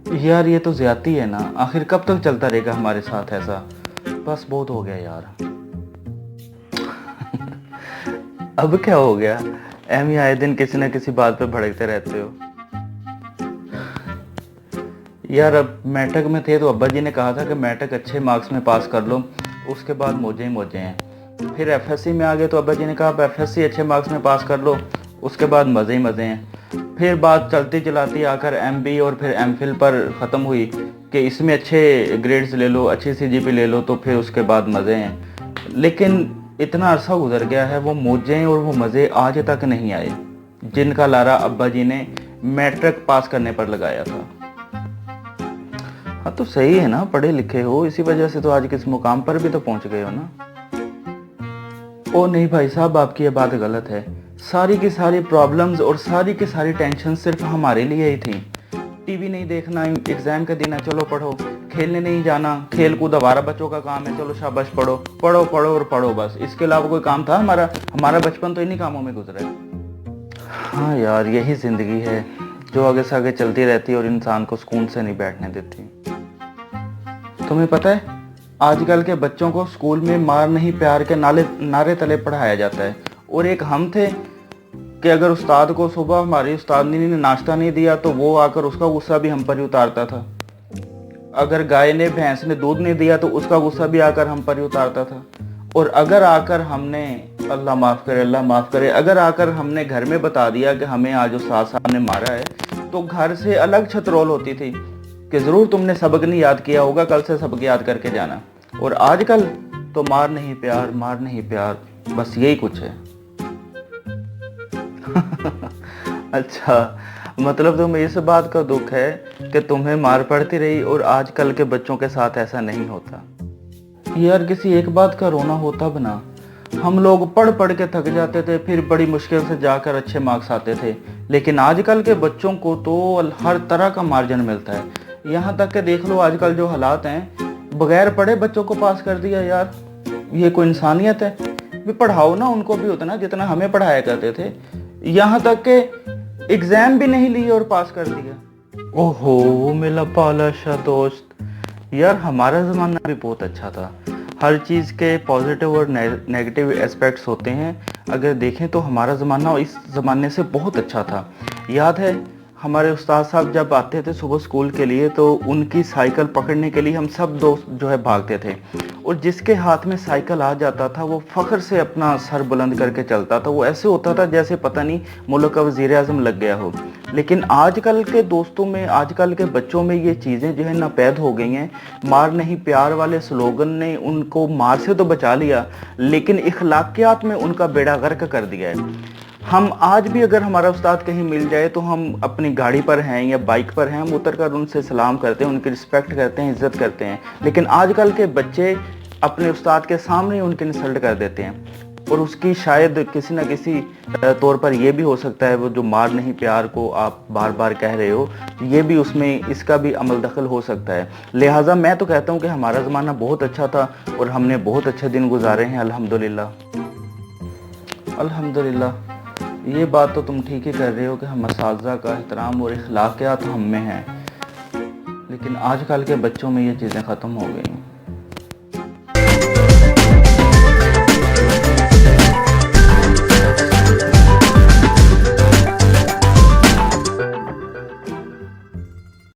यार ये तो ज्यादती है ना, आखिर कब तक चलता रहेगा हमारे साथ ऐसा। बस बहुत हो गया यार। अब क्या हो गया? एम ही आए दिन किसी न किसी बात पे भड़कते रहते हो। यार अब मैट्रिक में थे तो अब्बा जी ने कहा था कि मैट्रिक अच्छे मार्क्स में पास कर लो, उसके बाद मौजे ही मौजे हैं। फिर एफएससी में आ गए तो अब्बा जी ने कहा अब एफएससी अच्छे मार्क्स में पास कर लो, उसके बाद मज़े ही मज़े हैं। फिर बात चलती चलाती आकर एमबी और फिर एमफिल पर ख़त्म हुई कि इसमें अच्छे ग्रेड्स ले लो, अच्छी सीजीपी ले लो, तो फिर उसके बाद मज़े हैं। लेकिन इतना अरसा गुजर गया है, वो मौजें और वो मज़े आज तक नहीं आए जिनका लारा अब्बा जी ने मैट्रिक पास करने पर लगाया था। हाँ तो सही है ना, पढ़े लिखे हो, इसी वजह से तो आज किस मुकाम पर भी तो पहुंच गए हो ना। ओ नहीं भाई साहब, आपकी ये बात गलत है। सारी की सारी प्रॉब्लम्स और सारी की सारी टेंशन सिर्फ हमारे लिए ही थी। टीवी नहीं देखना, एग्जाम का दिन है चलो पढ़ो, खेलने नहीं जाना, खेल कूद हमारा बच्चों का काम है, चलो शाबाश पढ़ो पढ़ो पढ़ो और पढ़ो, बस इसके अलावा कोई काम था हमारा? हमारा बचपन तो इन्हीं कामों में गुजरा है। हाँ यार, यही जिंदगी है जो आगे से आगे चलती रहती है और इंसान को सुकून से नहीं बैठने देती। तुम्हें पता है आजकल के बच्चों को स्कूल में मार नहीं प्यार के नारे तले पढ़ाया जाता है। और एक हम थे कि अगर उस्ताद को सुबह हमारी उस्तादनी ने नाश्ता नहीं दिया तो वो आकर उसका गुस्सा भी हम पर ही उतारता था। अगर गाय ने भैंस ने दूध नहीं दिया तो उसका गुस्सा भी आकर हम पर ही उतारता था। और अगर आकर हमने, अल्लाह माफ़ करे अल्लाह माफ़ करे, अगर आकर हमने घर में बता दिया कि हमें आज उस्ताद साहब ने मारा है, तो घर से अलग छतरोल होती थी कि ज़रूर तुमने सबक नहीं याद किया होगा, कल से सबक याद करके जाना। और आजकल तो मार नहीं प्यार, मार नहीं प्यार, बस यही कुछ है। अच्छा, मतलब तुम्हें इस बात का दुख है कि तुम्हें मार पड़ती रही और आजकल के बच्चों के साथ ऐसा नहीं होता। यार किसी एक बात का रोना होता बना, हम लोग पढ़ पढ़ के थक जाते थे, फिर बड़ी मुश्किल से जाकर अच्छे मार्क्स आते थे। लेकिन आजकल के बच्चों को तो हर तरह का मार्जिन मिलता है। यहाँ तक कि देख लो आजकल जो हालात हैं, बगैर पढ़े बच्चों को पास कर दिया। यार ये कोई इंसानियत है? भी पढ़ाओ ना उनको भी उतना जितना हमें पढ़ाया करते थे। यहाँ तक कि एग्जाम भी नहीं लिए और पास कर दिया। ओहो मेरा पाला शाह दोस्त, यार हमारा ज़माना भी बहुत अच्छा था। हर चीज़ के पॉजिटिव और नेगेटिव एस्पेक्ट्स होते हैं। अगर देखें तो हमारा ज़माना इस ज़माने से बहुत अच्छा था। याद है हमारे उस्ताद साहब जब आते थे सुबह स्कूल के लिए तो उनकी साइकिल पकड़ने के लिए हम सब दोस्त जो है भागते थे। और जिसके हाथ में साइकिल आ जाता था वो फ़ख्र से अपना सर बुलंद करके चलता था। वो ऐसे होता था जैसे पता नहीं मुल्क का वज़ीर आज़म लग गया हो। लेकिन आजकल के दोस्तों में, आजकल के बच्चों में ये चीज़ें जो है नापैद हो गई हैं। मार नहीं प्यार वाले स्लोगन ने उनको मार से तो बचा लिया, लेकिन इखलाकियात में उनका बेड़ा गर्क कर दिया है। हम आज भी अगर हमारा उस्ताद कहीं मिल जाए तो हम अपनी गाड़ी पर हैं या बाइक पर हैं, हम उतर कर उनसे सलाम करते हैं, उनकी रिस्पेक्ट करते हैं, इज्जत करते हैं। लेकिन आजकल के बच्चे अपने उस्ताद के सामने उनकी इंसल्ट कर देते हैं। और उसकी शायद किसी न किसी तौर पर यह भी हो सकता है, वो जो मार नहीं प्यार को आप बार बार कह रहे हो, ये भी उसमें इसका भी अमल दखल हो सकता है। लिहाजा मैं तो कहता हूँ कि हमारा ज़माना बहुत अच्छा था और हमने बहुत अच्छे दिन गुजारे हैं, अल्हम्दुलिल्लाह अल्हम्दुलिल्लाह। ये बात तो तुम ठीक ही कर रहे हो कि हम असातिज़ा का एहतराम और इखलाकियात हम में हैं, लेकिन आजकल के बच्चों में ये चीज़ें ख़त्म हो गई।